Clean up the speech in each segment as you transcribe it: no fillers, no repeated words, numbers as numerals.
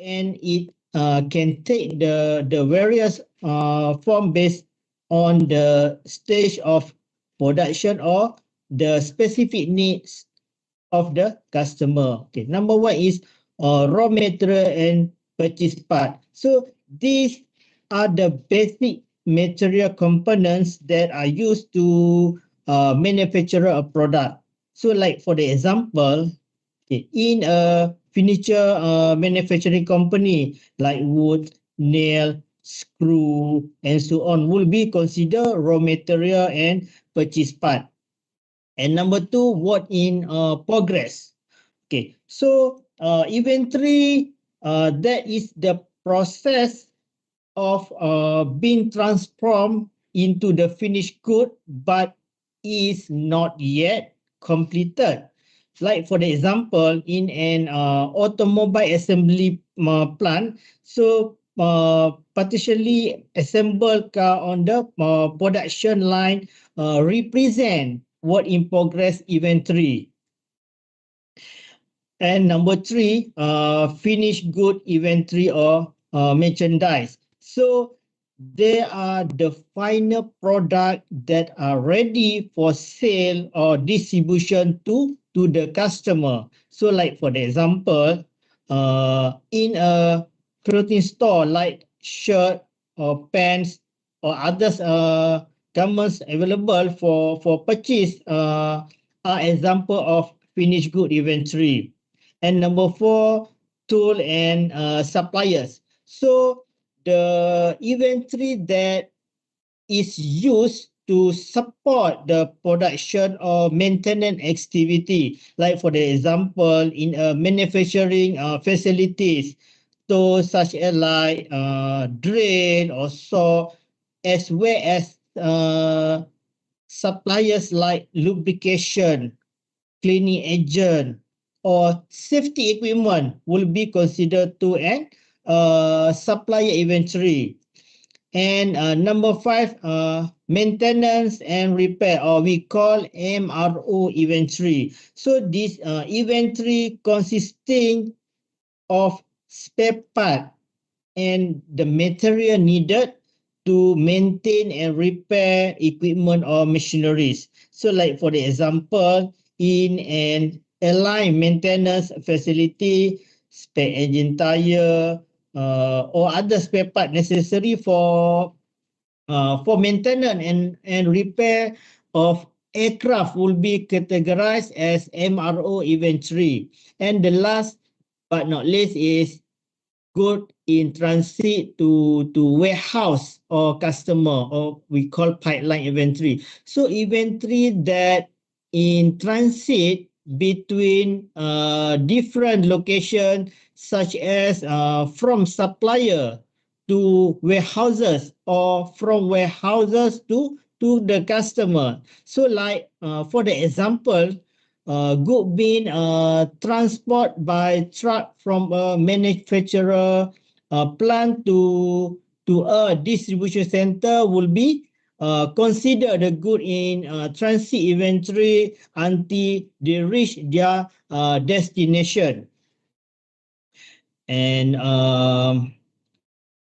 and it can take the various form based on the stage of production or the specific needs of the customer. Okay, number one is raw material and purchase part. So these are the basic material components that are used to manufacture a product. So like for the example, okay, in a furniture manufacturing company like wood, nail, screw, and so on will be considered raw material and purchase part. And number two, what in progress. Okay, so inventory, that is the process of being transformed into the finished good, but is not yet completed. Like for the example, in an automobile assembly plant, so partially assembled car on the production line represent what in progress inventory. And number three, finished good inventory or merchandise. So they are the final product that are ready for sale or distribution to the customer. So like for the example, in a clothing store like shirt or pants or others garments available for purchase are example of finished good inventory. And number four, tool and suppliers. So the inventory that is used to support the production or maintenance activity, like for the example, in a manufacturing facilities, so such as like drill or saw, as well as suppliers like lubrication, cleaning agent, or safety equipment will be considered to an supplier inventory. And number five, maintenance and repair, or we call MRO inventory. So this inventory consisting of spare part and the material needed to maintain and repair equipment or machineries. So like for the example, in an airline maintenance facility, spare engine tire, or other spare part necessary for maintenance and repair of aircraft will be categorized as MRO inventory. And the last but not least is good in transit to warehouse or customer, or we call pipeline inventory. So inventory that in transit between different location, such as from supplier to warehouses or from warehouses to the customer. So like for the example, good being transport by truck from a manufacturer plant to a distribution center will be considered a good in transit inventory until they reach their destination. And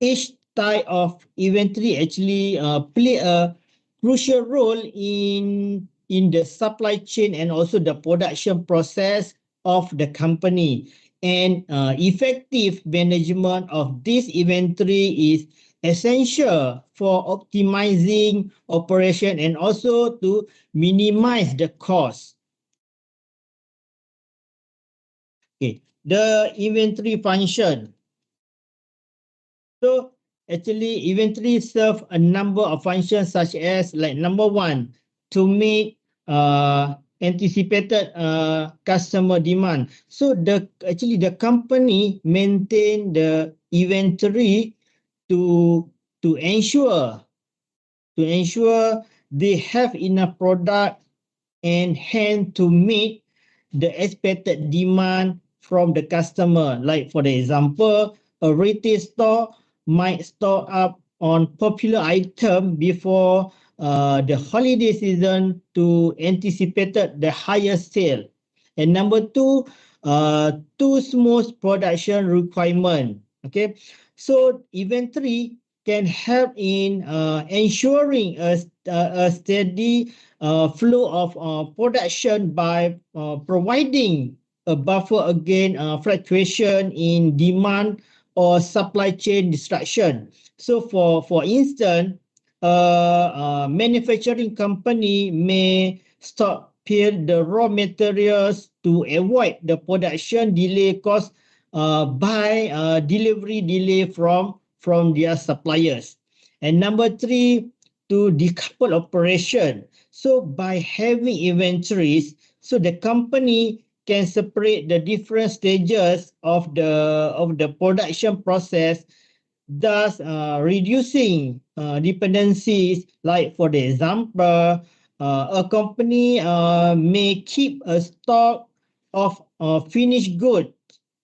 each type of inventory actually play a crucial role in the supply chain and also the production process of the company. And effective management of this inventory is essential for optimizing operation and also to minimize the cost. Okay, the inventory function. So actually inventory serve a number of functions, such as like number one, to meet anticipated customer demand. So the company maintain the inventory to ensure they have enough product in hand to meet the expected demand from the customer. Like for the example, a retail store might stock up on popular item before the holiday season to anticipate the higher sale. And number two, too smooth production requirement. Okay, so inventory can help in ensuring a steady flow of production by providing a buffer against fluctuation in demand or supply chain disruption. So for instance, manufacturing company may stockpile the raw materials to avoid the production delay caused by delivery delay from their suppliers. And number three, to decouple operation. So by having inventories, so the company can separate the different stages of the production process, thus reducing dependencies. Like for the example, a company may keep a stock of finished goods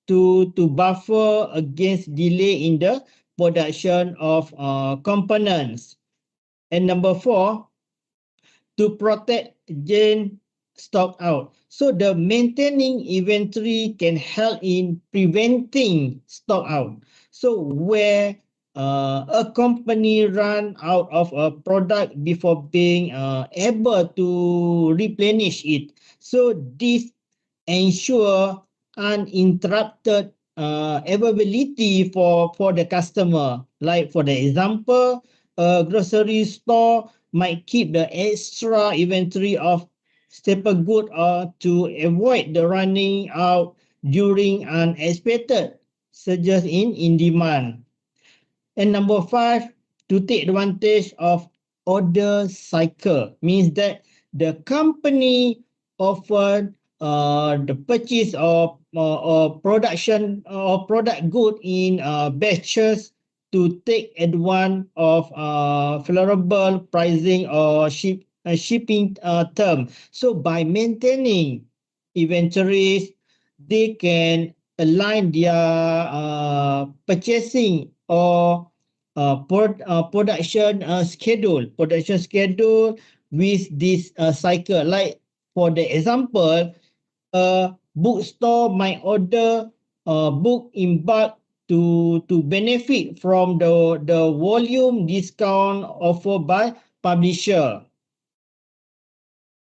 to buffer against delay in the production of components. And number four, to protect against stock out. So the maintaining inventory can help in preventing stock out. So where a company run out of a product before being able to replenish it. So this ensure uninterrupted availability for the customer. Like for the example, a grocery store might keep the extra inventory of staple good to avoid the running out during unexpected surges in demand. And number five, to take advantage of order cycle, means that the company often the purchase or production or product good in batches to take advantage of favorable pricing or shipping term. So by maintaining inventories, they can align their purchasing or production schedule with this cycle. Like for the example, a bookstore might order book in bulk to benefit from the volume discount offered by publisher.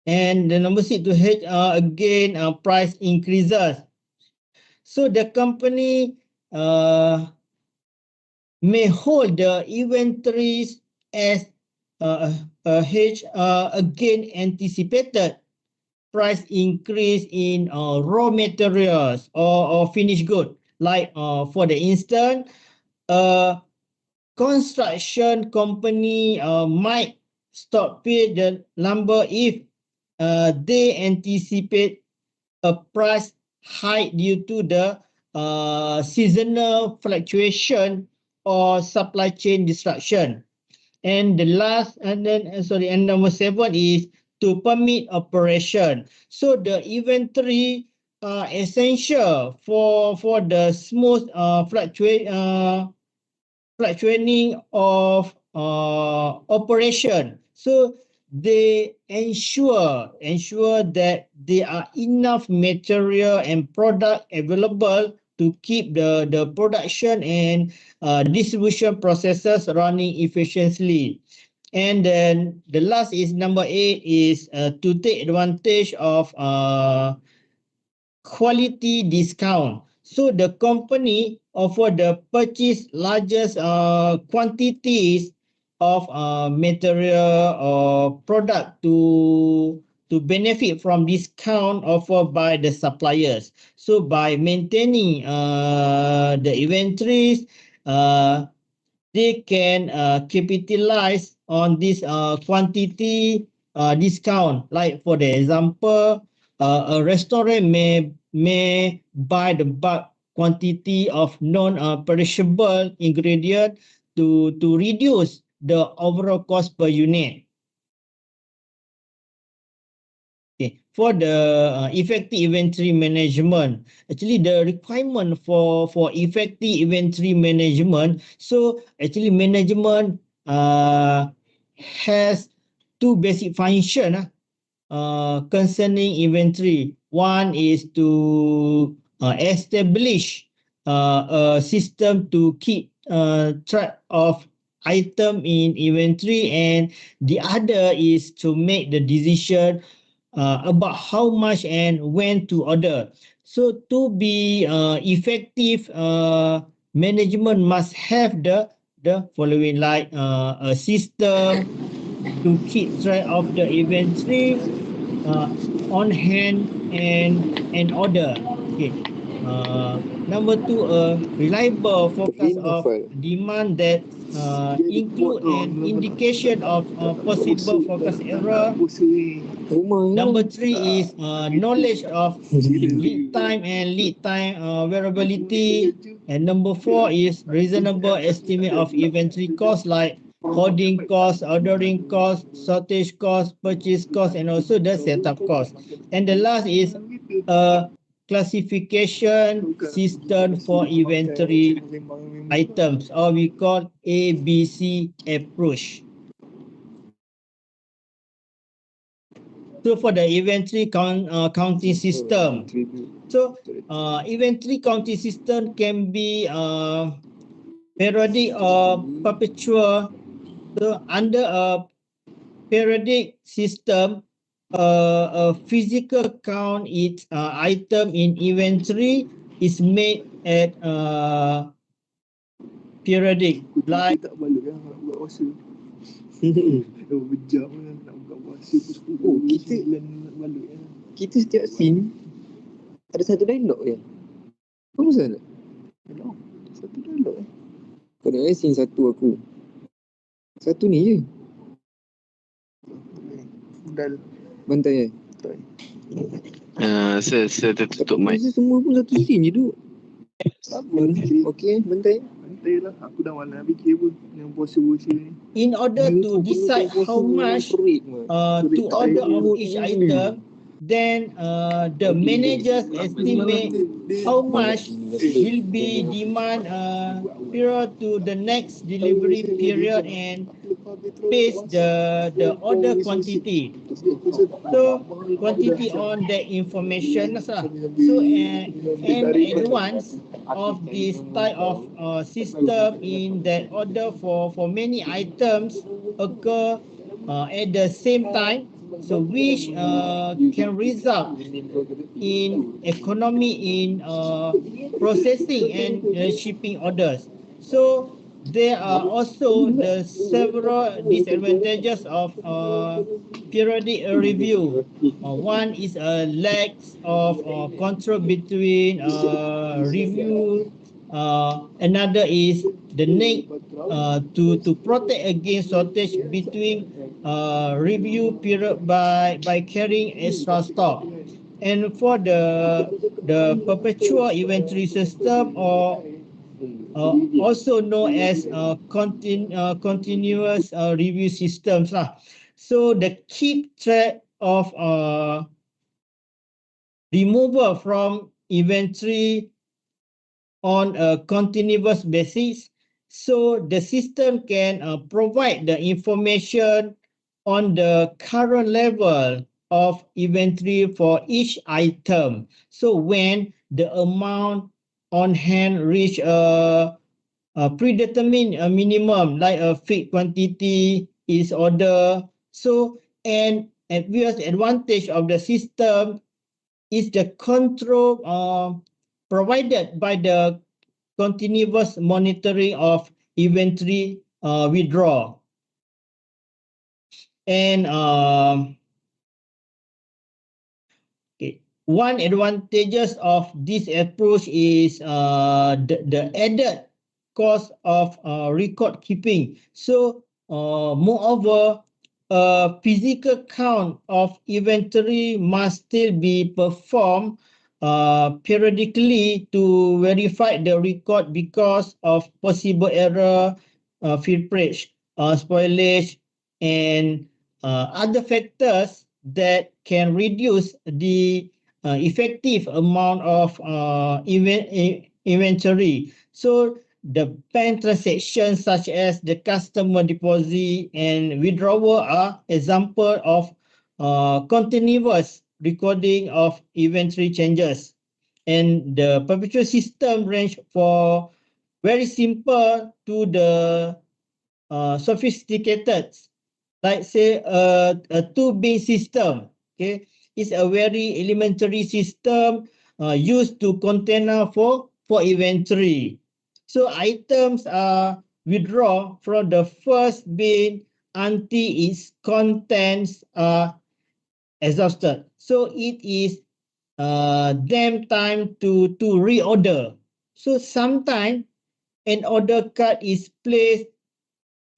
And the number six, to hedge again price increases. So the company may hold the inventories as a hedge against anticipated price increase in raw materials or finished good. Like for the instance, a construction company might stockpile the lumber if they anticipate a price hike due to the seasonal fluctuation or supply chain disruption. And the last, and number seven is to permit operation. So the inventory are essential for the smooth fluctuating of operation. So they ensure that there are enough material and product available to keep the production and distribution processes running efficiently. And then the last is number eight is to take advantage of quality discount. So the company offer the purchase largest quantities of material or product to benefit from discount offered by the suppliers. So by maintaining the inventories, they can capitalize on this quantity discount. Like for the example, a restaurant may buy the bulk quantity of non-perishable ingredient to reduce the overall cost per unit. Okay. For the effective inventory management, actually the requirement for effective inventory management, so actually management has two basic functions concerning inventory. One is to establish a system to keep track of item in inventory, and the other is to make the decision about how much and when to order. So to be effective, management must have the following, like a system to keep track of the inventory uh, on hand and order. Okay. Number two, a reliable forecast of demand that include an indication of possible forecast error. Number three is knowledge of lead time and lead time variability. And number four is reasonable estimate of inventory cost, like holding cost, ordering cost, shortage cost, purchase cost, and also the setup cost. And the last is a classification system for inventory items, or we call ABC approach. So for the inventory counting system, so inventory counting system can be periodic or perpetual. So under a periodic system, a physical count each item in inventory is made at periodic. Like kita setiap scene ada satu dialog je. Kau pasal tak? Satu dialog Kau nak scene satu aku. Satu ni je. Bantai Saya tertutup mic. Semua pun satu scene je duk. Okey, bantai lah. Aku dah malas fikir pun yang puasa-puasa ni. In order to decide how much to order of each item, then the managers estimate how much will be demand prior to the next delivery period and base the order quantity. So quantity on the information. So an advance of this type of system in that order for many items occur at the same time, so which can result in economy in processing and shipping orders. So there are also the several disadvantages of periodic review. One is a lack of control between review. Another is the need to protect against shortage between review period by carrying extra stock. And for the perpetual inventory system, or also known as continuous review systems. So the keep track of removal from inventory on a continuous basis. So the system can provide the information on the current level of inventory for each item. So when the amount on hand reach a predetermined minimum, like a fixed quantity is ordered. So an obvious advantage of the system is the control provided by the continuous monitoring of inventory withdrawal. And one advantages of this approach is the added cost of record keeping. So moreover, a physical count of inventory must still be performed periodically to verify the record because of possible error, filtrage, spoilage, and other factors that can reduce the effective amount of inventory. So the bank transactions such as the customer deposit and withdrawal are example of continuous recording of inventory changes. And the perpetual system range for very simple to the sophisticated, like say a two-bin system. Okay, is a very elementary system used to container for inventory. So items are withdrawn from the first bin until its contents are exhausted. So it is them time to reorder. So sometimes an order card is placed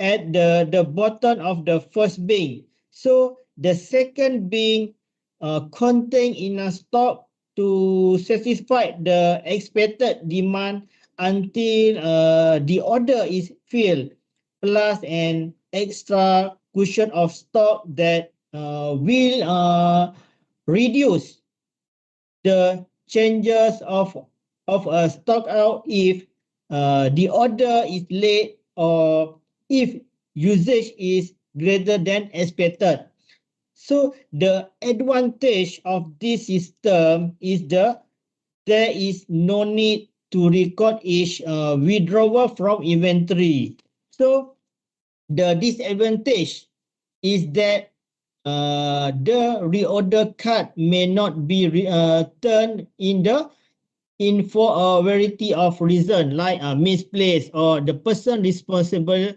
at the bottom of the first bin. So the second bin contain enough stock to satisfy the expected demand until the order is filled, plus an extra cushion of stock that will reduce the changes of a stock out if the order is late or if usage is greater than expected. So the advantage of this system is there is no need to record each withdrawal from inventory. So the disadvantage is that the reorder card may not be turned in for a variety of reasons, like misplaced or the person responsible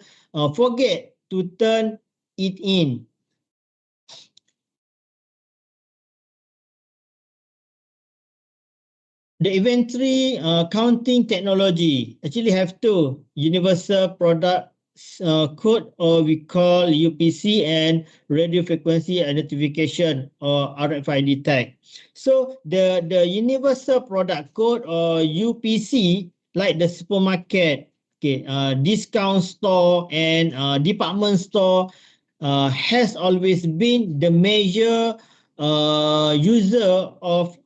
forget to turn it in. The inventory counting technology actually have two: universal product code, or we call UPC, and radio frequency identification, or RFID tag. So the universal product code, or UPC, like the supermarket, okay, discount store and department store, has always been the major user of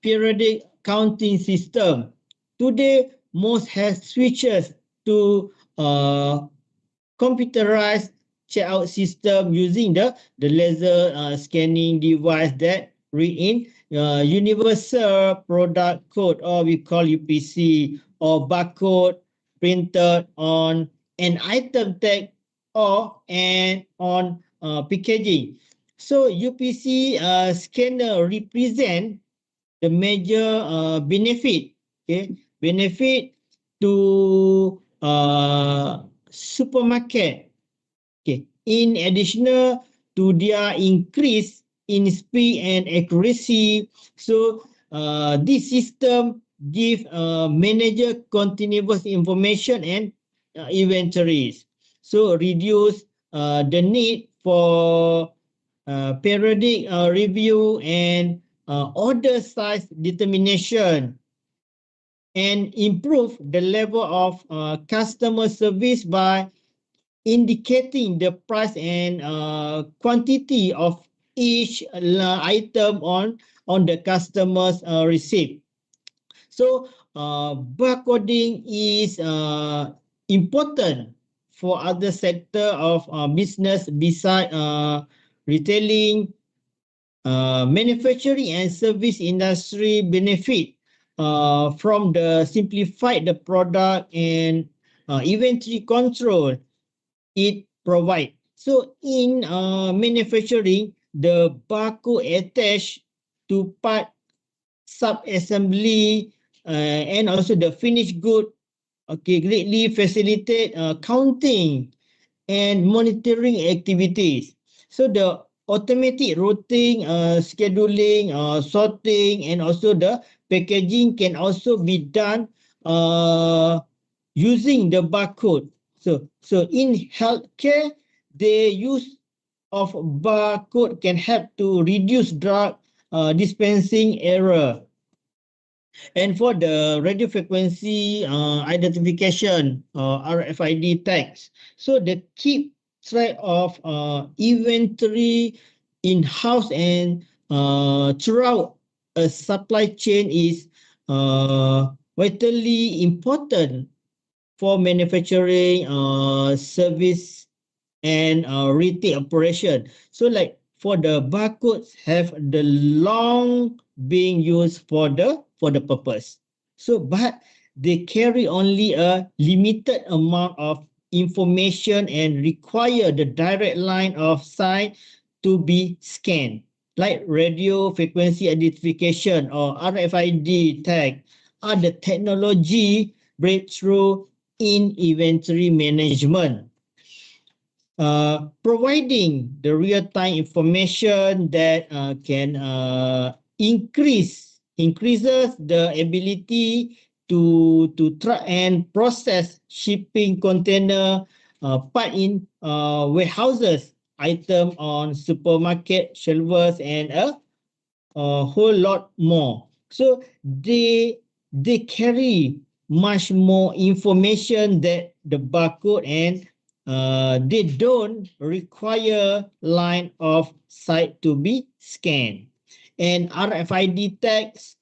periodic counting system. Today, most has switches to computerized checkout system using the laser scanning device that read in universal product code, or we call UPC, or barcode printed on an item tag or and on packaging. So UPC scanner represent the major benefit to supermarket. Okay, in addition to their increase in speed and accuracy, so this system give manager continuous information and inventories. So reduce the need for periodic review and order size determination, and improve the level of customer service by indicating the price and quantity of each item on the customer's receipt. So barcoding is important for other sector of business beside retailing. Manufacturing and service industry benefit from the simplified the product and inventory control it provide. So in manufacturing, the barcode attached to part sub-assembly and also the finished good, okay, greatly facilitate counting and monitoring activities. So the automatic routing, scheduling, sorting, and also the packaging can also be done using the barcode. So in healthcare, the use of barcode can help to reduce drug dispensing error. And for the radio frequency identification, RFID tags, so the keep track of inventory in-house and throughout a supply chain is vitally important for manufacturing, service, and retail operation. So like for the barcodes have the long being used for the purpose. So, but they carry only a limited amount of information and require the direct line of sight to be scanned, like radio frequency identification or RFID tag are the technology breakthrough in inventory management. Providing the real-time information that can increases the ability to track and process shipping container part in warehouses, item on supermarket shelves, and a whole lot more. So they carry much more information that the barcode, and they don't require line of sight to be scanned. And RFID tags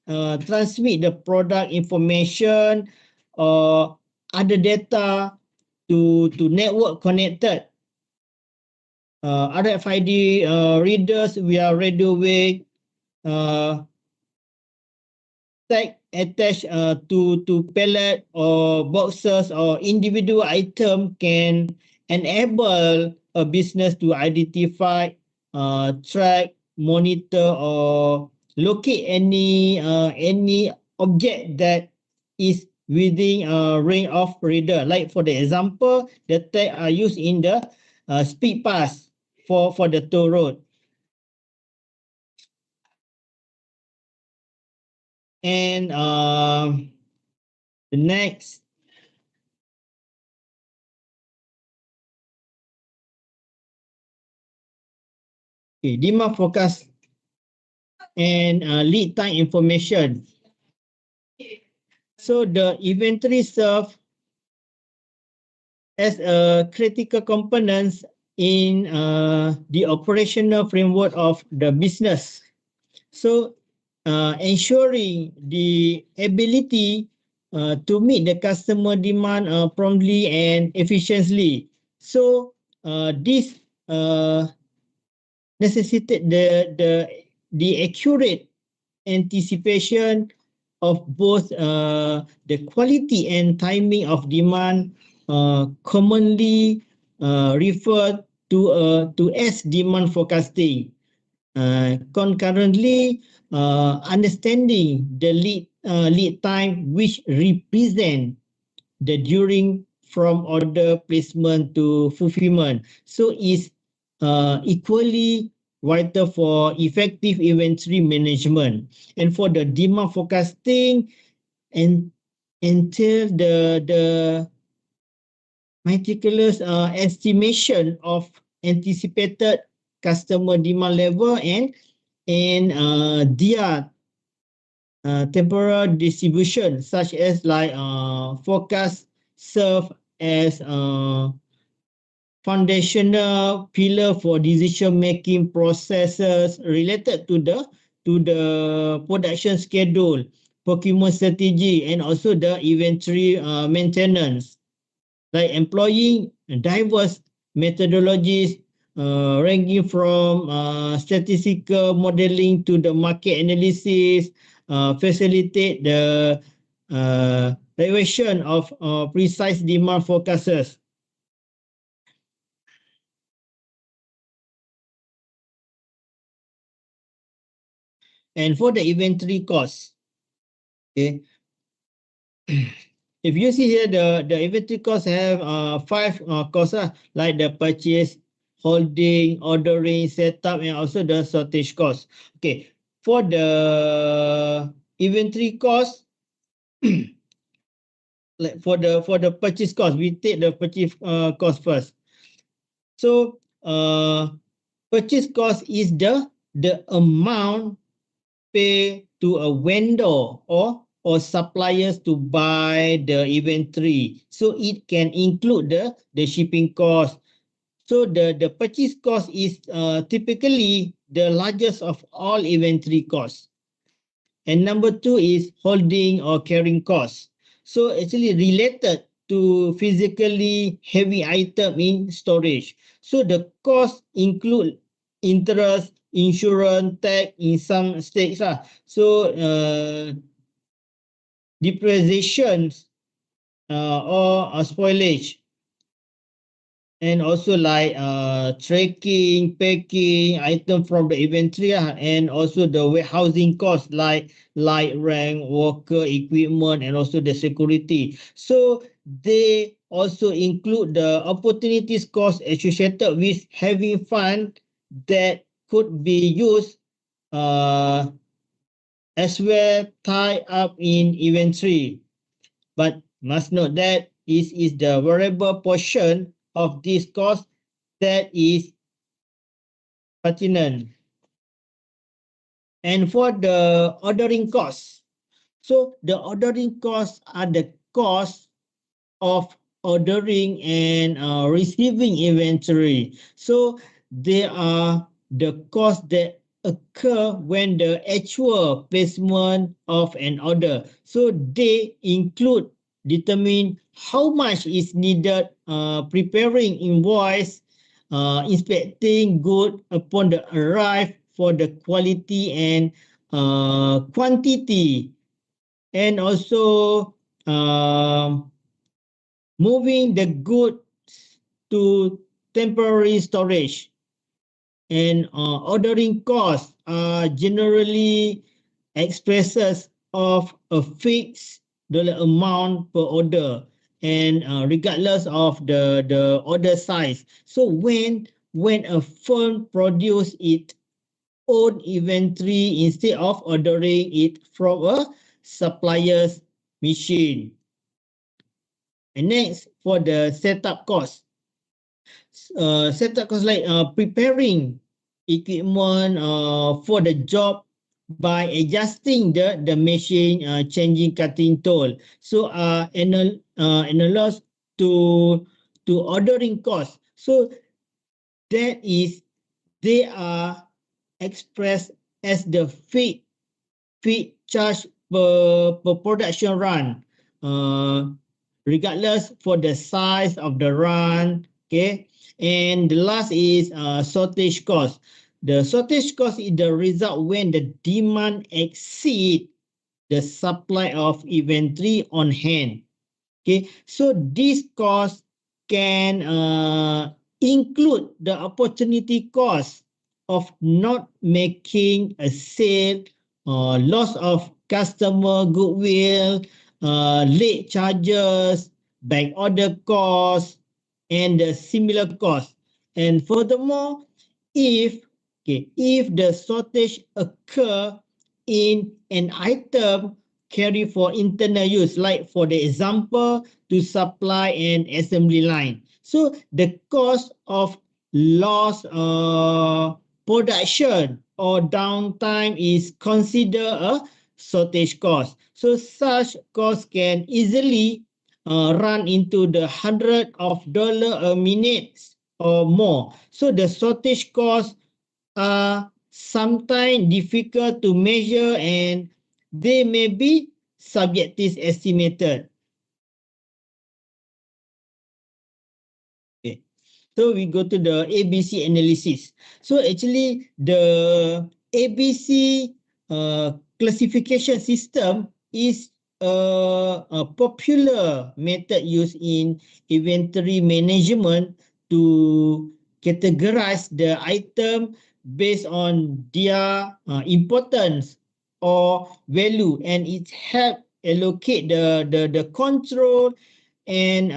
transmit the product information or other data to network connected. RFID readers via radio wave tag attached to pallet or boxes or individual item can enable a business to identify, track, monitor, or locate any object that is within a range of reader. Like for the example, the tag are used in the speed pass for the toll road. And the next, okay, demand forecast and lead time information. So the inventory serve as a critical components in the operational framework of the business. So ensuring the ability to meet the customer demand promptly and efficiently. So this necessitate the accurate anticipation of both the quality and timing of demand, commonly referred to as demand forecasting. Concurrently, understanding the lead time, which represent the during from order placement to fulfillment, so is equally vital for effective inventory management. And for the demand forecasting, and entail the meticulous estimation of anticipated customer demand level and their temporal distribution, such as like forecast serve as foundational pillar for decision-making processes related to the production schedule, procurement strategy, and also the inventory maintenance. Like employing diverse methodologies ranging from statistical modeling to the market analysis, facilitate the evaluation of precise demand forecasts. And for the inventory cost, okay, if you see here, the inventory costs have five costs, like the purchase, holding, ordering, setup, and also the shortage cost. Okay, for the inventory cost, like for the purchase cost, we take the purchase cost first. So purchase cost is the amount pay to a vendor or suppliers to buy the inventory. So it can include the shipping cost. So the purchase cost is typically the largest of all inventory costs. And number two is holding or carrying costs. So actually related to physically heavy item in storage. So the cost include interest, insurance, tax in some states lah. So depreciation or spoilage, and also like tracking, packing item from the inventory, and also the warehousing cost like light rank, worker, equipment, and also the security. So they also include the opportunities cost associated with having fund that could be used uh, as well tied up in inventory. But must note that is the variable portion of this cost that is pertinent. And for the ordering costs, so the ordering costs are the cost of ordering and receiving inventory. So they are the costs that occur when the actual placement of an order. So they include determine how much is needed, preparing invoice, inspecting good upon the arrive for the quality and quantity, and also moving the goods to temporary storage. And ordering costs are generally expresses of a fixed dollar amount per order, and regardless of the order size. So when a firm produce its own inventory instead of ordering it from a supplier's machine. And next, for the setup cost. Setup cost like preparing equipment for the job by adjusting the machine, changing cutting tool. So analogous to ordering cost. So that is, they are expressed as the fee charge per production run, regardless for the size of the run. Okay, and the last is shortage cost. The shortage cost is the result when the demand exceed the supply of inventory on hand. Okay, so this cost can include the opportunity cost of not making a sale, loss of customer goodwill, late charges, back order costs, and the similar costs. And furthermore, if the shortage occur in an item carry for internal use, like for the example, to supply an assembly line. So the cost of lost production or downtime is considered a shortage cost. So such costs can easily run into the hundred of dollar a minute or more. So the shortage costs are sometimes difficult to measure, and they may be subjective estimated. Okay. So we go to the ABC analysis. So actually the ABC classification system is a popular method used in inventory management to categorize the item based on their importance or value, and it help allocate the control and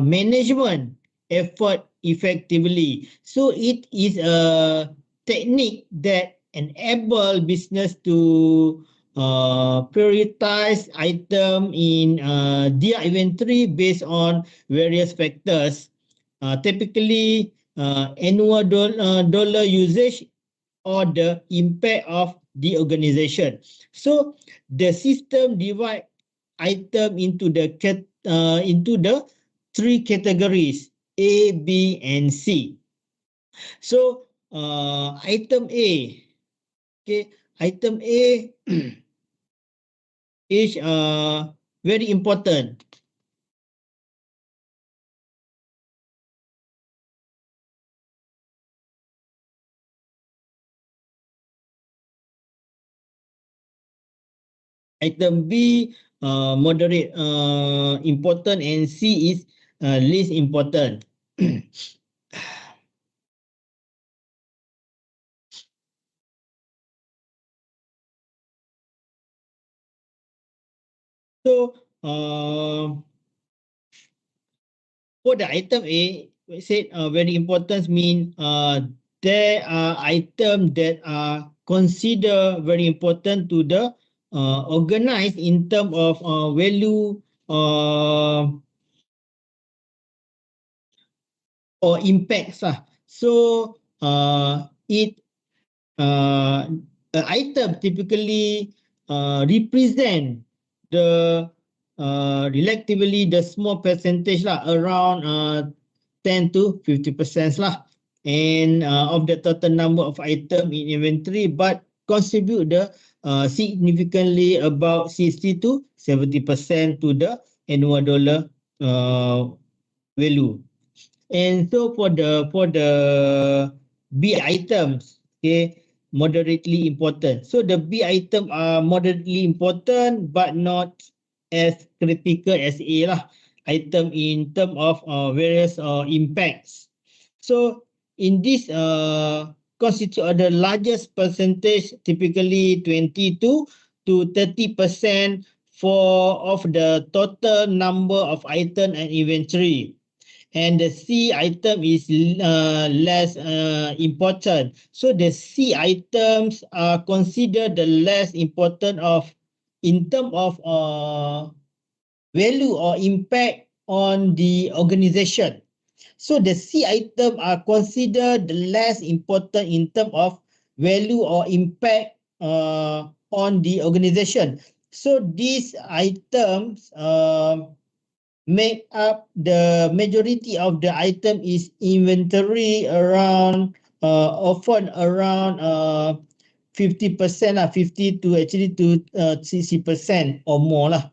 management effort effectively. So it is a technique that enable business to prioritize item in their inventory based on various factors, typically annual dollar usage or the impact of the organization. So the system divide item into the three categories: A, B, and C. So item A, okay, item A is very important. Item B, moderate important, and C is least important. So, for the item A, we said very important mean there are items that are considered very important to the organized in terms of value uh, or impacts. So, it an item typically represent the relatively the small percentage lah, around 10 to 50% lah, and of the total number of item in inventory, but contribute the significantly about 60 to 70% to the annual dollar value. And so for the B items, okay, moderately important. So the B item are moderately important but not as critical as A lah item in term of various impacts. So in this constitute the largest percentage, typically 22 to 30% for of the total number of item and inventory, and the C item is less important. So the C items are considered the less important of in terms of value or impact on the organization. So the C item are considered the less important in terms of value or impact on the organization. So these items make up the majority of the item is inventory around often around 50% lah, 50 to actually to 60% or more lah.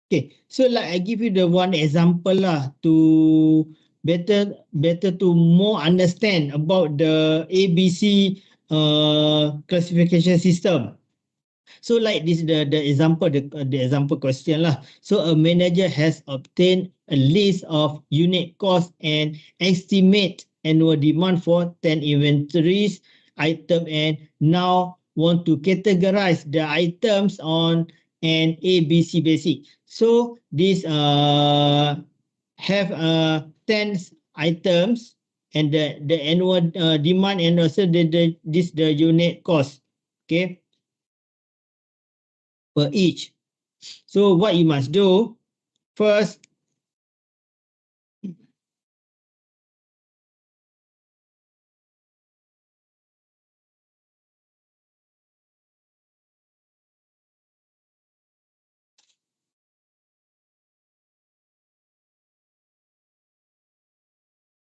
Okay, so like I give you the one example lah to better to more understand about the ABC classification system. So like this the example the example question lah. So a manager has obtained a list of unit cost and estimate annual demand for 10 inventories item, and now want to categorize the items on an ABC basic. So this have 10 items and the annual demand and also the unit cost. Okay, per each. So what you must do first,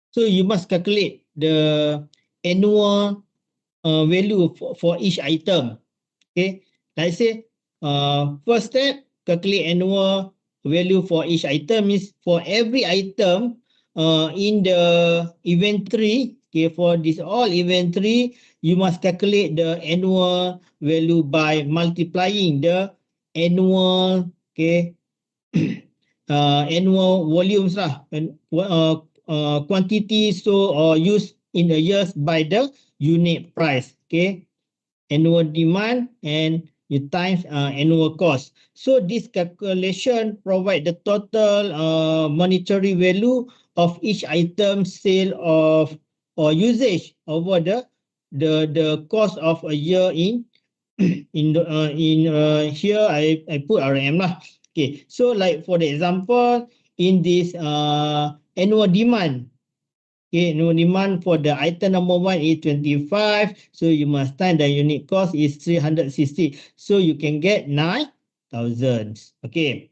so you must calculate the annual value for each item. Okay, like I say, first step, calculate annual value for each item is for every item in the inventory. Okay, for this all inventory, you must calculate the annual value by multiplying the annual, okay, annual volumes lah, and quantity so or used in the years by the unit price. Okay, annual demand and you times annual cost. So this calculation provide the total monetary value of each item sale of or usage over the cost of a year in here I put RM lah. Okay, so like for the example in this annual demand. Okay, annual demand for the item number 1 is 25. So you must time the unit cost is 360. So you can get 9,000. Okay.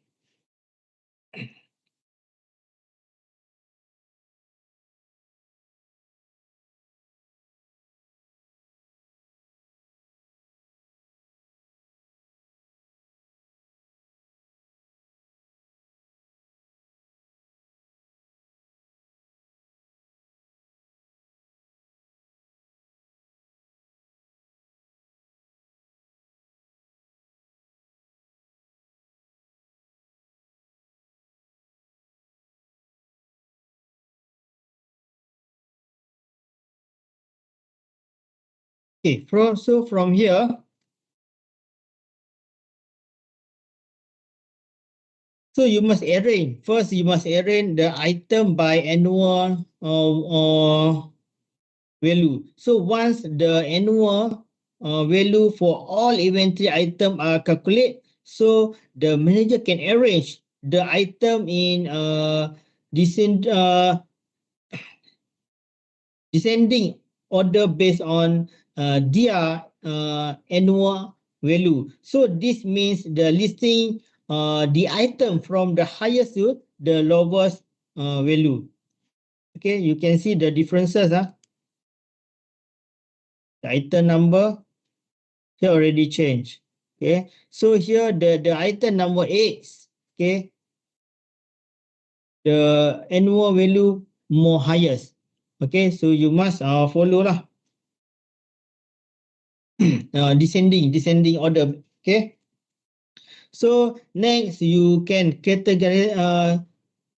Okay, from here, so you must arrange. First, you must arrange the item by annual or value. So once the annual value for all inventory item are calculated, so the manager can arrange the item in descending order based on their annual value. So this means the listing the item from the highest to the lowest value. Okay, you can see the differences. The item number here already changed. Okay, so here the item number 8. Okay, the annual value more highest. Okay, so you must follow lah. Descending order. Okay, so next you can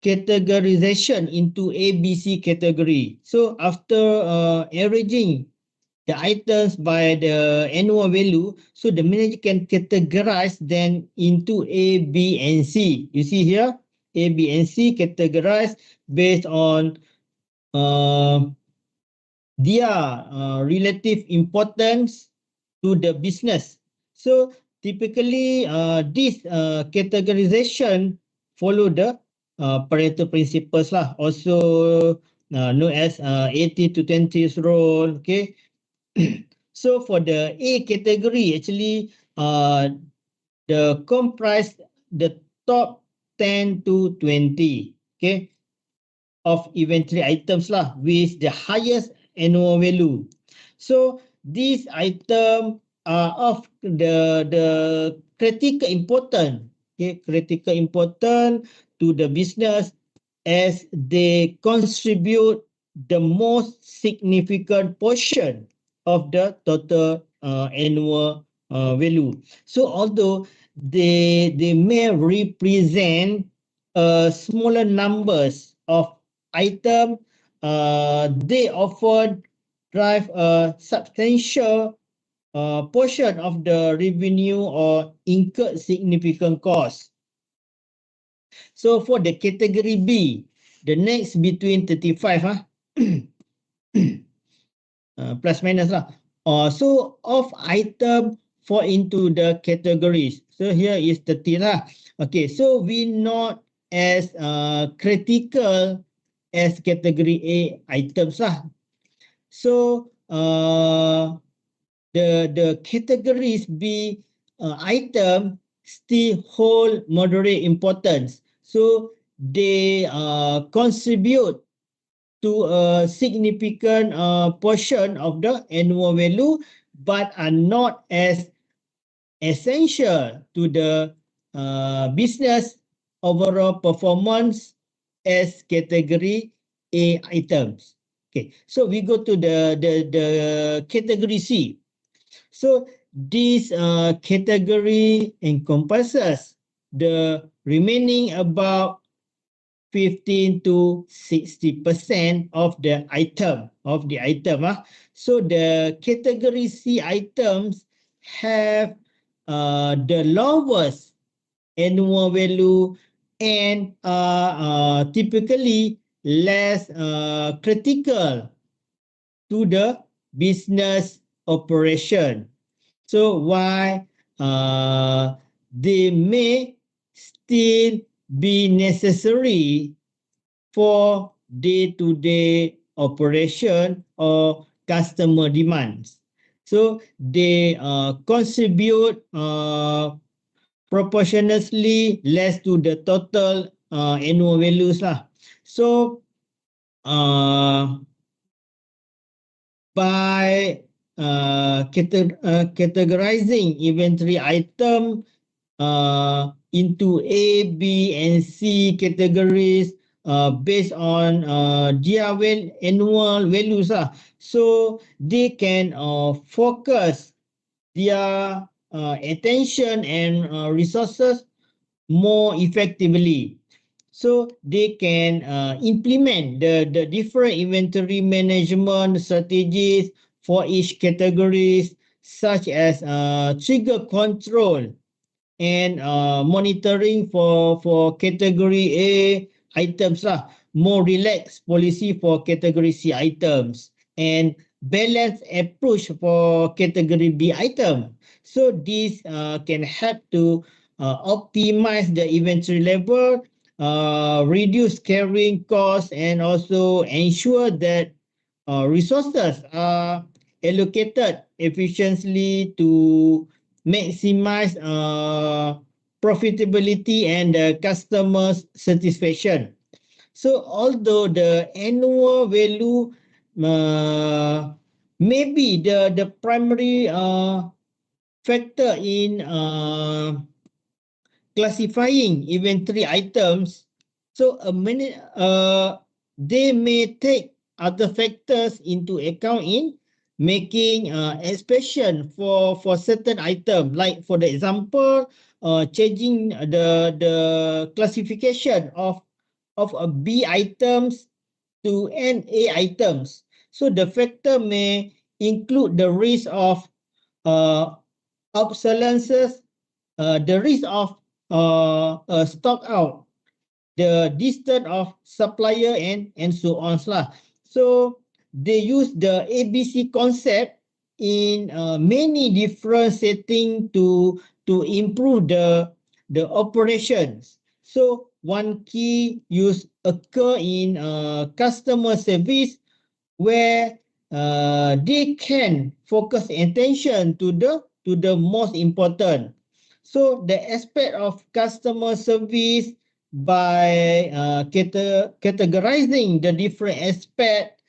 categorization into A, B, C category. So after averaging the items by the annual value, so the manager can categorize them into A, B, and C. You see here, A, B, and C categorized based on their relative importance to the business. So typically, this categorization follow the Pareto principles lah, also known as 80 to 20 rule. Okay, so for the A category, actually, the comprise the top 10 to 20, okay, of inventory items lah with the highest annual value. So these items are of the critical important, okay, critical important to the business as they contribute the most significant portion of the total annual value. So although they may represent smaller numbers of items, they often drive a substantial portion of the revenue or incur significant costs. So for the category B, the next between 35 plus minus lah. So of item fall into the categories. So here is 30 lah. Okay, so we not as critical as category A items lah. So the categories B item still hold moderate importance. So they contribute to a significant portion of the annual value, but are not as essential to the business overall performance as category A items. Okay, so we go to the category C. So this category encompasses the remaining about 15 to 60% of the item. So the category C items have the lowest annual value and are typically less critical to the business operation. So why they may still be necessary for day-to-day operation or customer demands. So they contribute proportionately less to the total annual values lah. So by categorizing inventory item into A, B, and C categories based on their annual values. So they can focus their attention and resources more effectively. So they can implement the different inventory management strategies for each categories, such as trigger control and monitoring for category A items lah, more relaxed policy for category C items, and balanced approach for category B item. So this can help to optimize the inventory level, reduce carrying costs, and also ensure that resources are allocated efficiently to maximize profitability and customer satisfaction. So although the annual value may be the primary factor in classifying inventory items, so they may take other factors into account in making expression for certain item. Like for the example, changing the classification of a B items to an A items. So the factor may include the risk of obsolescence, the risk of stock out, the distance of supplier, and so on lah. So they use the ABC concept in many different settings to improve the operations. So one key use occur in customer service, where they can focus attention to the most important. So the aspect of customer service by categorizing the different aspect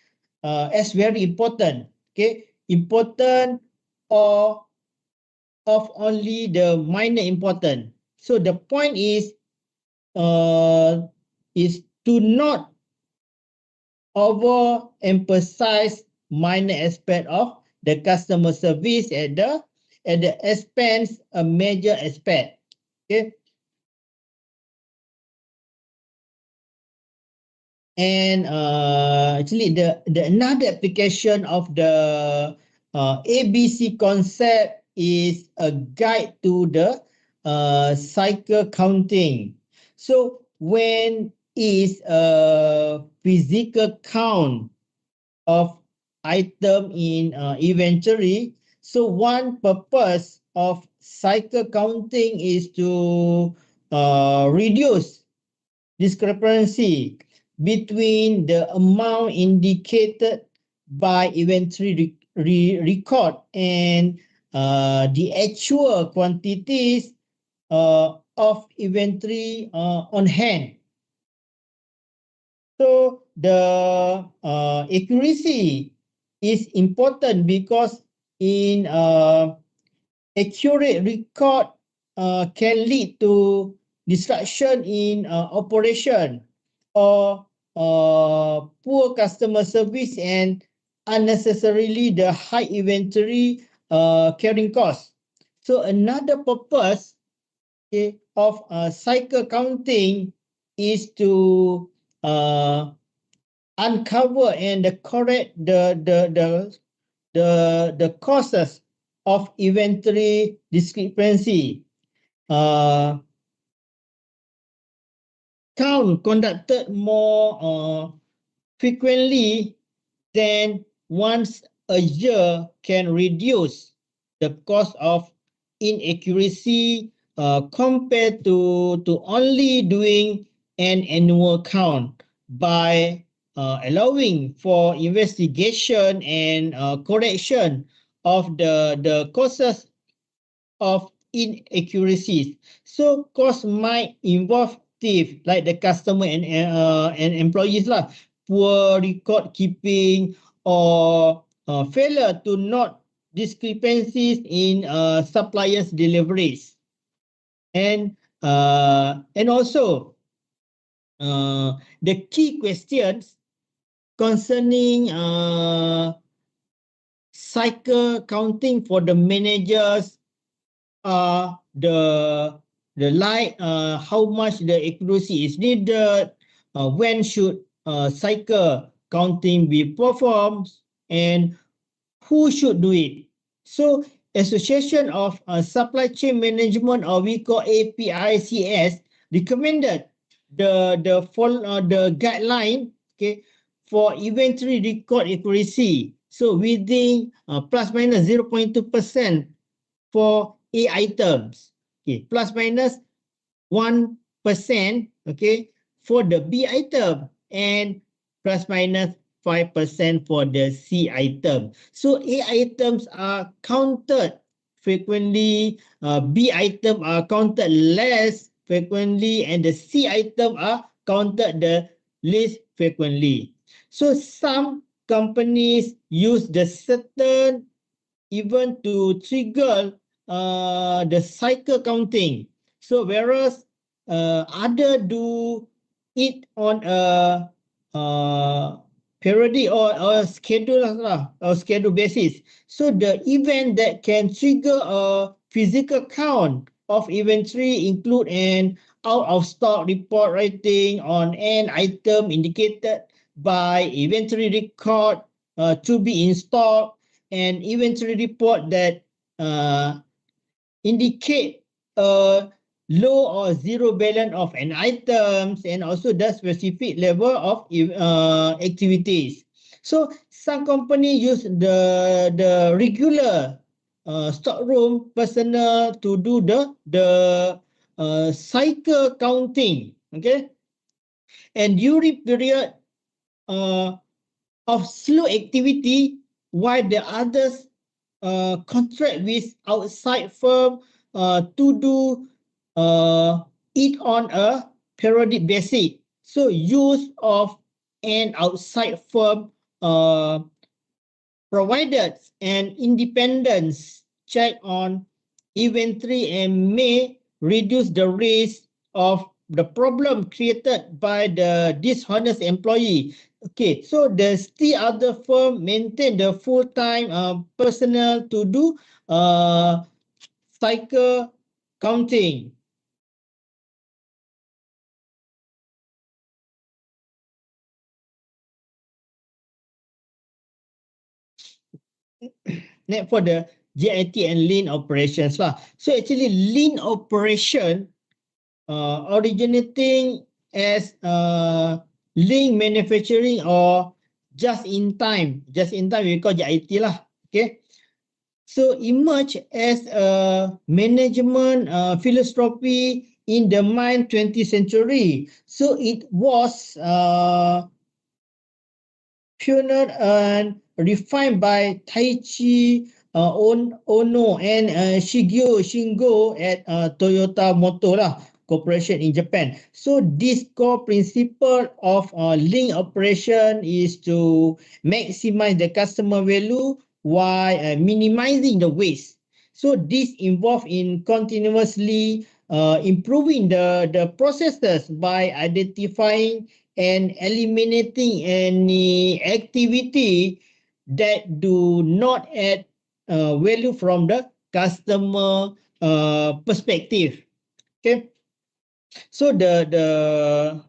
as very important. Okay, important or of only the minor important. So the point is to not overemphasize minor aspect of the customer service at the expense a major aspect. Okay. And actually the another application of the ABC concept is a guide to the cycle counting. So when is a physical count of item in inventory, so one purpose of cycle counting is to reduce discrepancy between the amount indicated by inventory record and the actual quantities of inventory on hand. So the accuracy is important because in accurate record can lead to disruption in operation or poor customer service and unnecessarily the high inventory carrying cost. So another purpose of cycle counting is to uncover and correct the causes of inventory discrepancy. Count conducted more frequently than once a year can reduce the cost of inaccuracy compared to only doing an annual count by allowing for investigation and correction of the causes of inaccuracies. So cost might involve thief, like the customer and employees lah, poor record keeping, or failure to note discrepancies in suppliers' deliveries, and also the key questions concerning cycle counting for the managers the like how much the accuracy is needed, when should cycle counting be performed, and who should do it. So Association of Supply Chain Management, or we call APICS, recommended the guideline, okay, for inventory record accuracy. So within plus minus 0.2% for A items, okay, plus minus 1%, okay, for the B item, and plus minus 5% for the C item. So A items are counted frequently, B item are counted less frequently, and the C item are counted the least frequently. So some companies use the certain even to trigger the cycle counting. So whereas other do it on a periodic or schedule basis. So the event that can trigger a physical count of inventory include an out of stock report writing on an item indicated by inventory record to be in stock, an inventory report that indicate a low or zero balance of an items, and also the specific level of activities. So some company use the regular stockroom personnel to do the cycle counting, okay, and during period of slow activity, while the others contract with outside firm to do it on a periodic basis. So use of an outside firm provided an independence check on inventory and may reduce the risk of the problem created by the dishonest employee. Okay, so the still other firm maintain the full-time personnel to do cycle counting. Next for the GIT and lean operations lah. So actually lean operation originating as lean manufacturing or just in time we call GIT lah. Okay, so emerge as a management philosophy in the mid 20th century. So it was pioneered and refined by Taichi Ono and Shigeo Shingo at Toyota Motor lah, Corporation in Japan. So this core principle of lean operation is to maximize the customer value while minimizing the waste. So this involves in continuously improving the processes by identifying and eliminating any activity that do not add value from the customer perspective. Okay, so the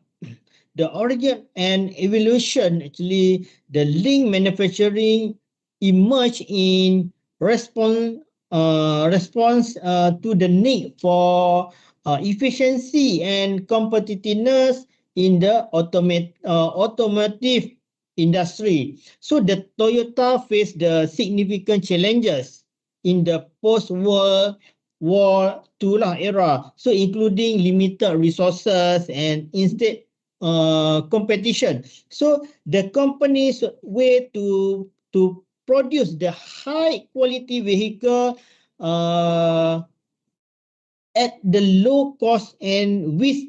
origin and evolution, actually the lean manufacturing emerged in response to the need for efficiency and competitiveness in the automotive industry. So the Toyota faced the significant challenges in the post-World War II era, so including limited resources and instead competition. So the company's way to produce the high quality vehicle at the low cost and with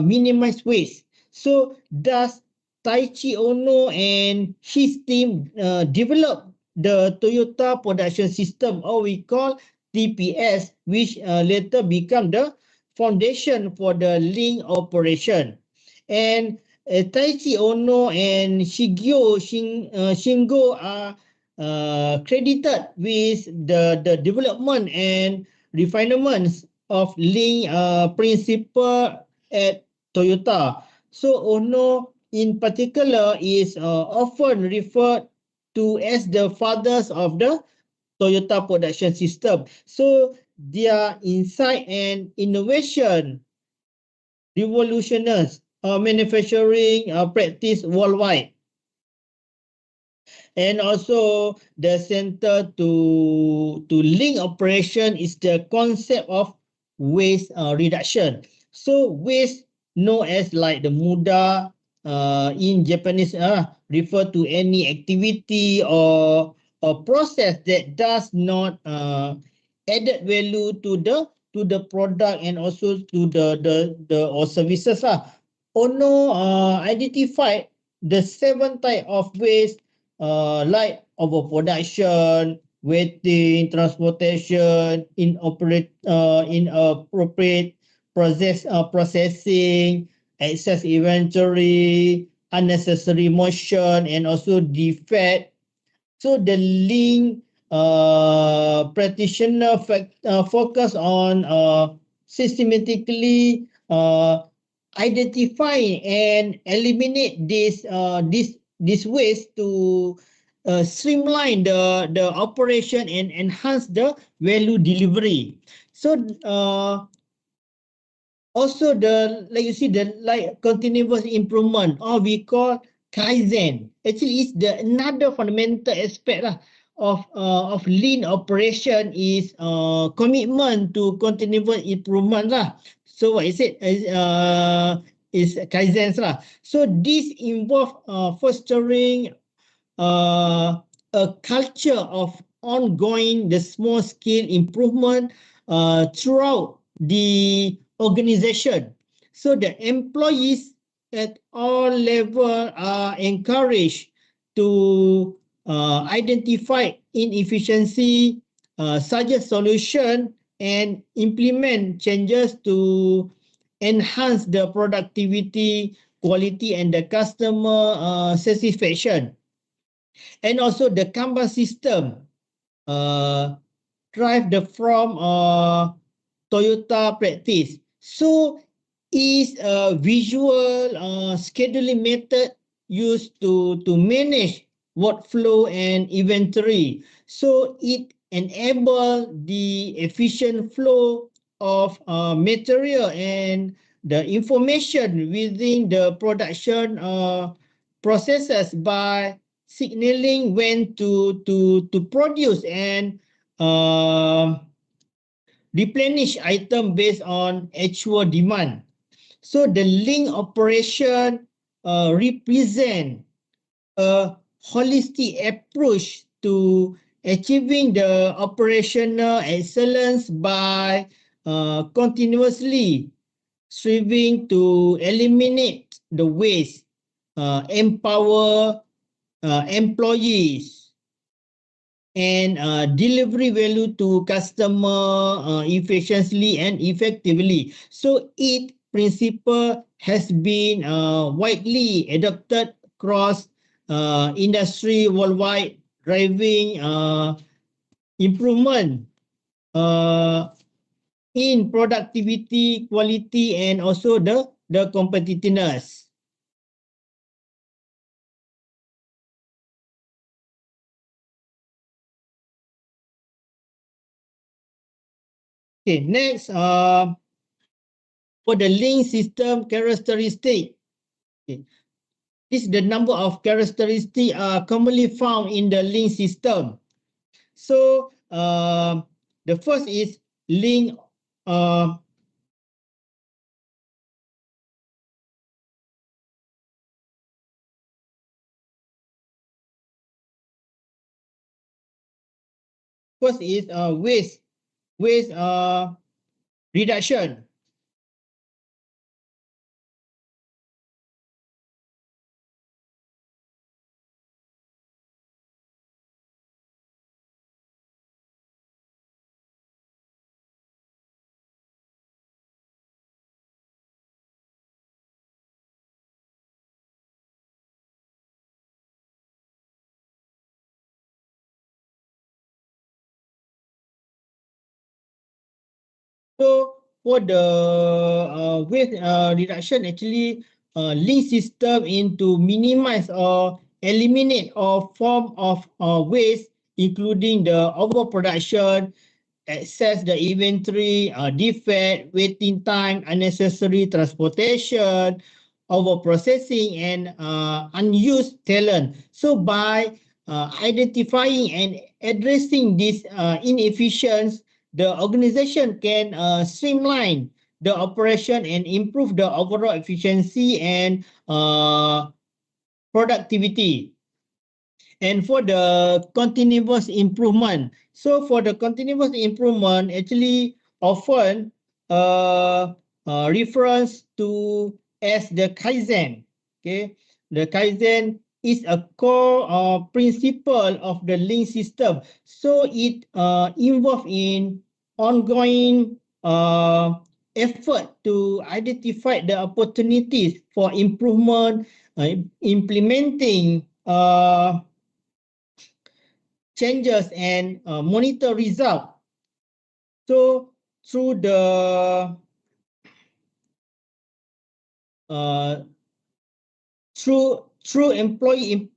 minimized waste. So thus Taichi Ono and his team developed the Toyota production system, or we call TPS, which later become the foundation for the lean operation. And Taichi Ono and Shingo are credited with the development and refinements of lean principle at Toyota. So Ono in particular is often referred to as the fathers of the Toyota production system. So their insight and innovation revolutionized manufacturing practice worldwide. And also the center to link operation is the concept of waste reduction. So waste known as like the muda in Japanese refer to any activity or a process that does not added value to the product and also to the or services lah. Ono identified the 7 type of waste like overproduction, waiting, transportation, inappropriate processing, excess inventory, unnecessary motion, and also defect. So the link practitioner focus on systematically identify and eliminate this waste to streamline the operation and enhance the value delivery. So also the like you see the like continuous improvement or we call kaizen. Actually, it's the another fundamental aspect lah of lean operation is commitment to continuous improvement lah. So what is it? Is kaizens lah. So this involve fostering a culture of ongoing the small scale improvement throughout the organization. So the employees at all levels are encouraged to identify inefficiency, suggest solution, and implement changes to enhance the productivity, quality, and the customer satisfaction. And also the Kanban system drive the from Toyota practice. So is a visual scheduling method used to manage workflow and inventory. So it enable the efficient flow of material and the information within the production processes by signaling when to produce and replenish item based on actual demand. So the link operation represent a holistic approach to achieving the operational excellence by continuously striving to eliminate the waste, empower employees, and delivery value to customer efficiently and effectively. So it principle has been widely adopted across industry worldwide, driving improvement in productivity, quality, and also the competitiveness. Okay, next, for the link system characteristic. Okay. This is the number of characteristics commonly found in the link system. So the first is link first is waste reduction. So for the waste reduction, actually link system into minimize or eliminate all form of waste, including the overproduction, access the inventory, defect, waiting time, unnecessary transportation, over processing, and unused talent. So by identifying and addressing these inefficiencies, the organization can streamline the operation and improve the overall efficiency and productivity. And for the continuous improvement, so for the continuous improvement, actually often reference to as the Kaizen. Okay, the Kaizen is a core principle of the Lean system. So it involves in ongoing effort to identify the opportunities for improvement, implementing changes and monitor result. So through the through employee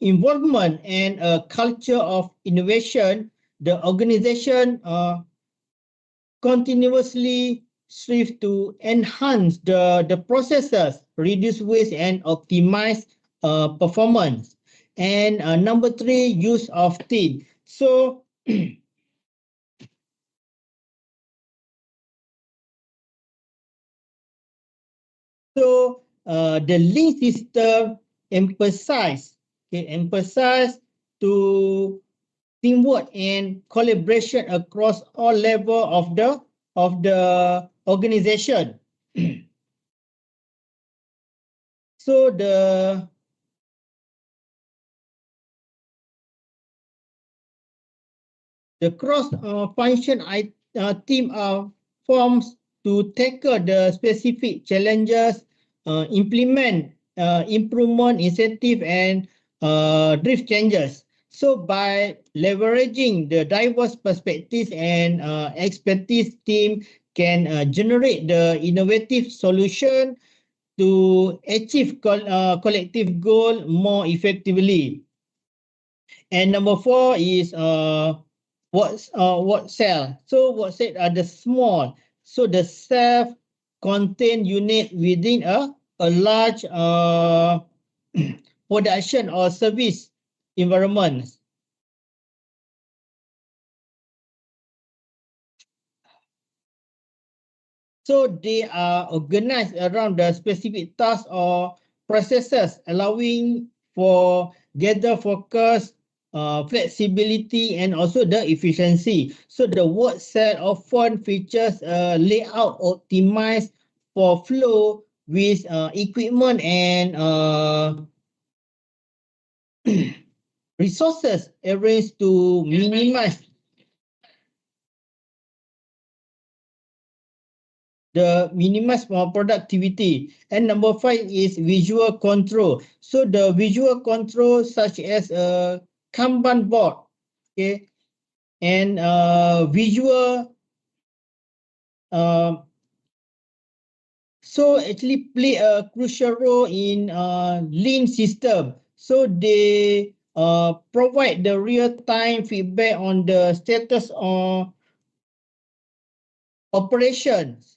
involvement and a culture of innovation, the organization continuously strives to enhance the processes, reduce waste, and optimize performance. And number three, use of team. So the Lean system emphasize to teamwork and collaboration across all level of the organization. So the cross function team forms to tackle the specific challenges, implement improvement incentive, and drift changes. So by leveraging the diverse perspectives and expertise, team can generate the innovative solution to achieve collective goal more effectively. And number four is what cell. So what cell are the small. So the self-contained unit within a large production or service environment. So they are organized around the specific tasks or processes, allowing for greater focus, flexibility, and also the efficiency. So the work cell often features a layout optimized for flow with equipment and resources arranged to minimize productivity. And number five is visual control. So the visual control such as a Kanban board, okay, and visual so actually play a crucial role in Lean system. So they provide the real-time feedback on the status of operations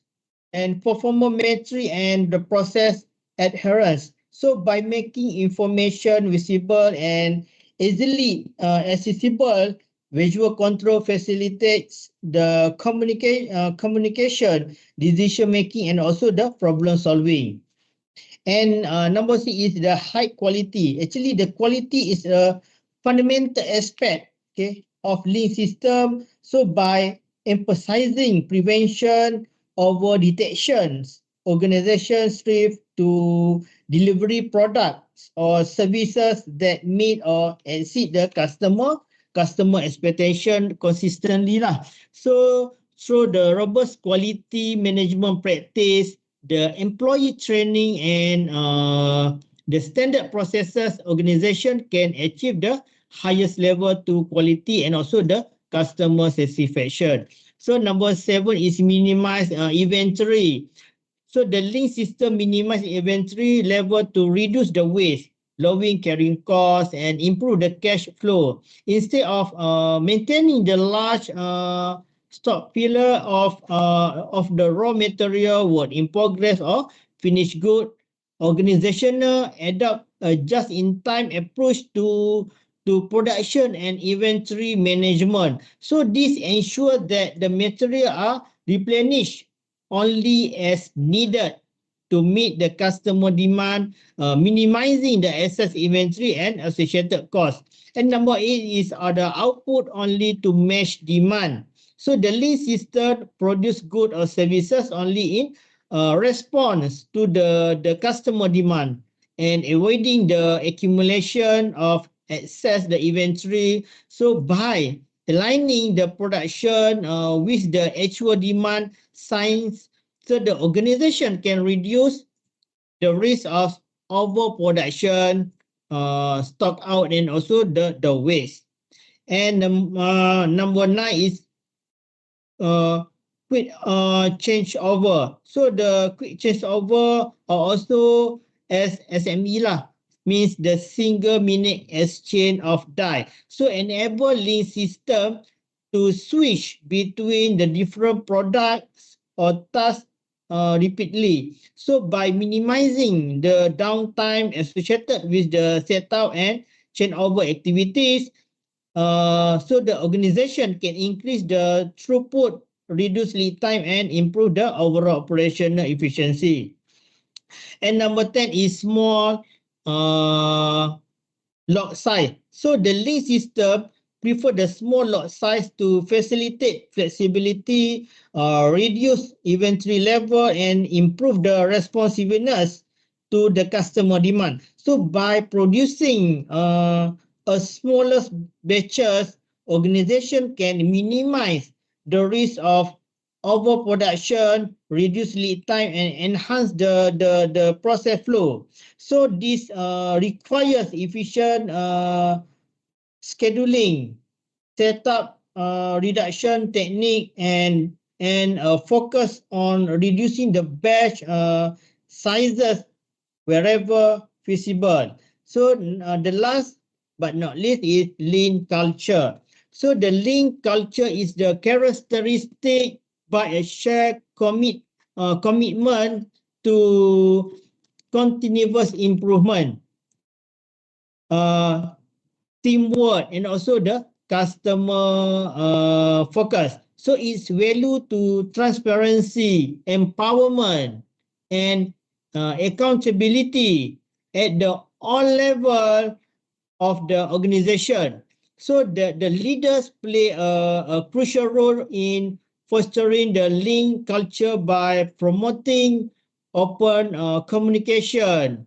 and performance metric and the process adherence. So by making information visible and easily accessible, visual control facilitates the communication, decision making, and also the problem solving. And number six is the high quality. Actually, the quality is a fundamental aspect, okay, of Lean system. So by emphasizing prevention over detections, organizations strive to delivery products or services that meet or exceed the customer expectation consistently lah. So through the robust quality management practice, the employee training, and the standard processes, organization can achieve the highest level to quality and also the customer satisfaction. So number seven is minimize inventory. So the Lean system minimize inventory level to reduce the waste, lowering carrying costs, and improve the cash flow. Instead of maintaining the large stockpile of the raw material, work in progress, or finished good, organizational adopt a just-in-time approach to production and inventory management. So this ensures that the material are replenished only as needed to meet the customer demand, minimizing the excess inventory and associated costs. And number 8 is the output only to match demand. So the lean system produce goods or services only in response to the customer demand and avoiding the accumulation of excess the inventory. So by aligning the production with the actual demand signs, so the organization can reduce the risk of overproduction, stock out, and also the waste. And number 9 is quick changeover. So the quick changeover are also as SME lah, means the single minute exchange of die. So enable lean system to switch between the different products or tasks repeatedly. So by minimizing the downtime associated with the setup and changeover activities, so the organization can increase the throughput, reduce lead time, and improve the overall operational efficiency. And number 10 is small lot size. So the lean system prefer the small lot size to facilitate flexibility, reduce inventory level, and improve the responsiveness to the customer demand. So by producing a smaller batches, organization can minimize the risk of overproduction, reduce lead time, and enhance the process flow. So this requires efficient scheduling, setup reduction technique, and focus on reducing the batch sizes wherever feasible. So the last but not least is lean culture. So the lean culture is the characteristic by a shared commitment to continuous improvement, teamwork, and also the customer focus. So it's value to transparency, empowerment, and accountability at the all level of the organization. So the leaders play a crucial role in fostering the lean culture by promoting open communication,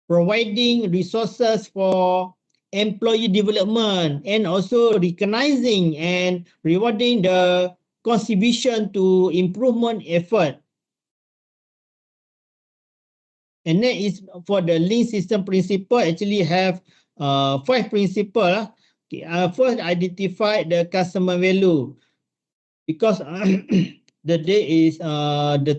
providing resources for employee development, and also recognizing and rewarding the contribution to improvement effort. And that is for the lean system principle, actually have 5 principles. First, identify the customer value, because the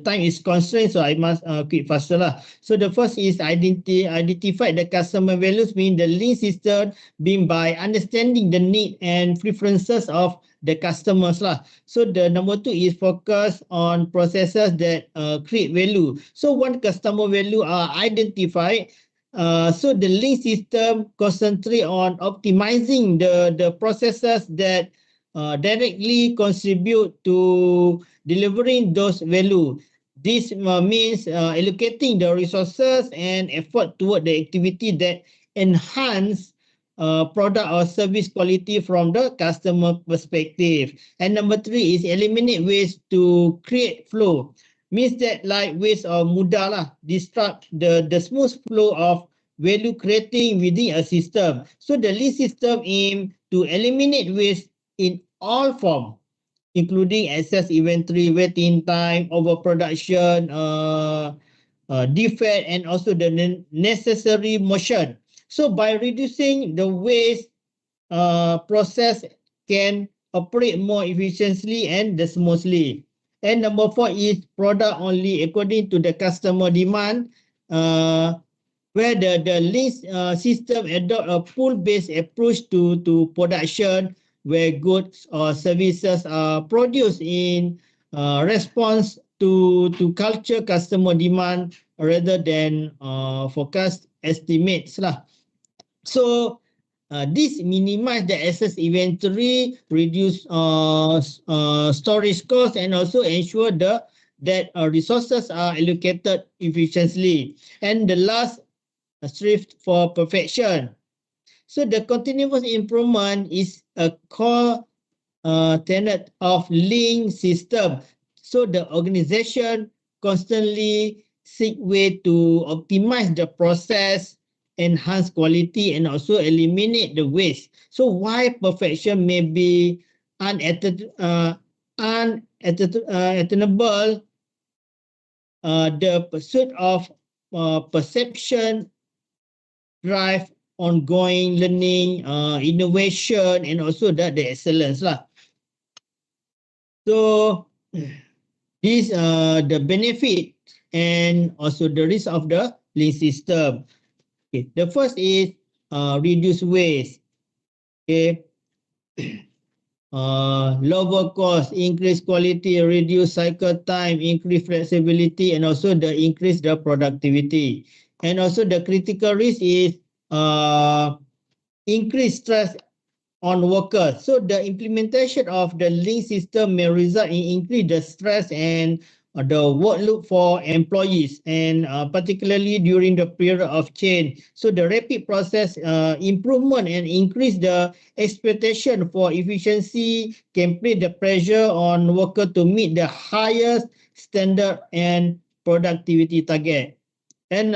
time is constrained, so I must quick faster lah. So the first is identify the customer values, mean the lean system being by understanding the need and preferences of the customers lah. So the number 2 is focus on processes that create value. So one customer value are identified. So the lean system concentrate on optimizing the processes that directly contribute to delivering those value. This means allocating the resources and effort toward the activity that enhance product or service quality from the customer perspective. And number 3 is eliminate waste to create flow. Means that like waste or mudah lah, disrupt the smooth flow of value creating within a system. So the lean system aim to eliminate waste in all form, including excess inventory, waiting time, overproduction, defect, and also the necessary motion. So by reducing the waste, process can operate more efficiently and smoothly. And number 4 is product only according to the customer demand. where the lean system adopt a pool-based approach to production, where goods or services are produced in response to culture customer demand rather than forecast estimates lah. So this minimize the excess inventory, reduce storage costs, and also ensure that resources are allocated efficiently. And the last, strive for perfection. So the continuous improvement is a core tenet of lean system. So the organization constantly seek way to optimize the process, enhance quality, and also eliminate the waste. So while perfection may be unattainable, the pursuit of perception drive ongoing learning, innovation, and also the excellence lah. So these are the benefit and also the risk of the lean system. Okay. The first is reduce waste. Okay. Lower cost, increase quality, reduce cycle time, increase flexibility, and also increase the productivity. And also the critical risk is increase stress on workers. So the implementation of the lean system may result in increase the stress and the workload for employees, and particularly during the period of change. So the rapid process improvement and increase the expectation for efficiency can put the pressure on worker to meet the highest standard and productivity target. And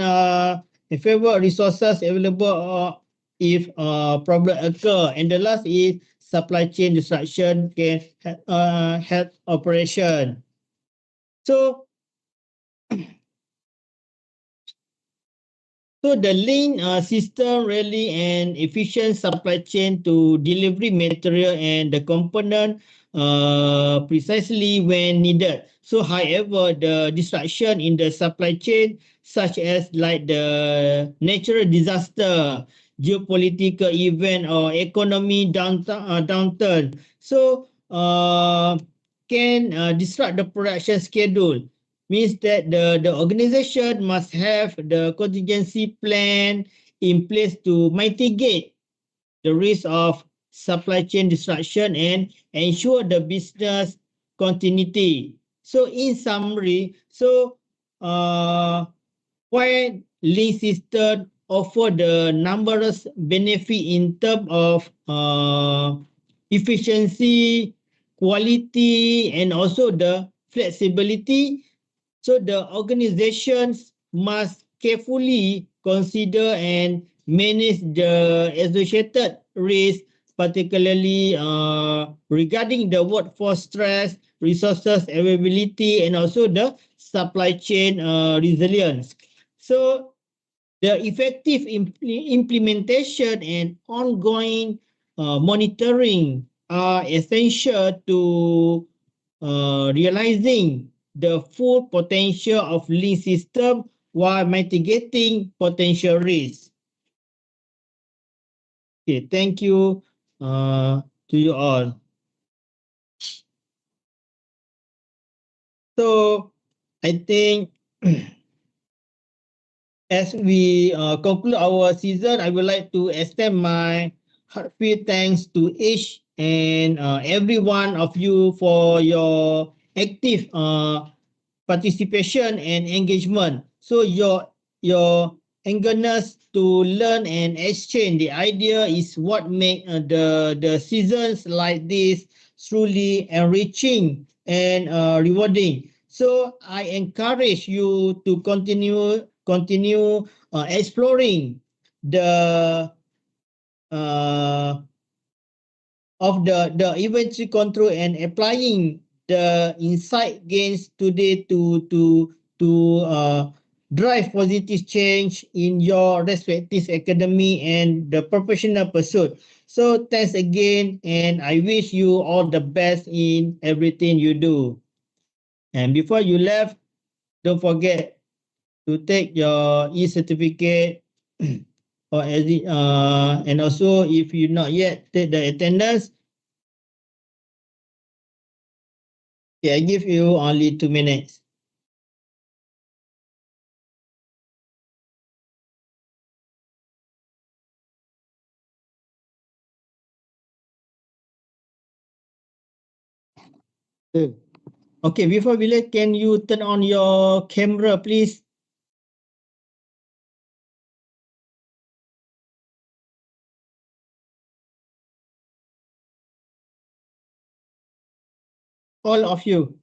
in favor resources available if problem occur. And the last is supply chain disruption can help operation. So the lean system really an efficient supply chain to delivery material and the component precisely when needed. So however, the disruption in the supply chain, such as like the natural disaster, geopolitical event, or economy downturn, so can disrupt the production schedule. Means that the organization must have the contingency plan in place to mitigate the risk of supply chain disruption and ensure the business continuity. So in summary, so while lean system offer the numerous benefit in terms of efficiency, quality, and also the flexibility, so the organizations must carefully consider and manage the associated risk, particularly regarding the workforce stress, resources availability, and also the supply chain resilience. So the effective implementation and ongoing monitoring are essential to realizing the full potential of lean system while mitigating potential risks. Okay, thank you to you all. So I think as we conclude our season, I would like to extend my heartfelt thanks to each and every one of you for your active participation and engagement. So your eagerness to learn and exchange the idea is what make the seasons like this truly enriching and rewarding. So I encourage you to continue exploring the of the inventory control and applying the insight gains today to drive positive change in your respective academy and the professional pursuit. So thanks again, and I wish you all the best in everything you do. And before you left, don't forget to take your e-certificate or and also if you not yet take the attendance, okay, I give you only 2 minutes. Okay, before we let, can you turn on your camera, please? All of you.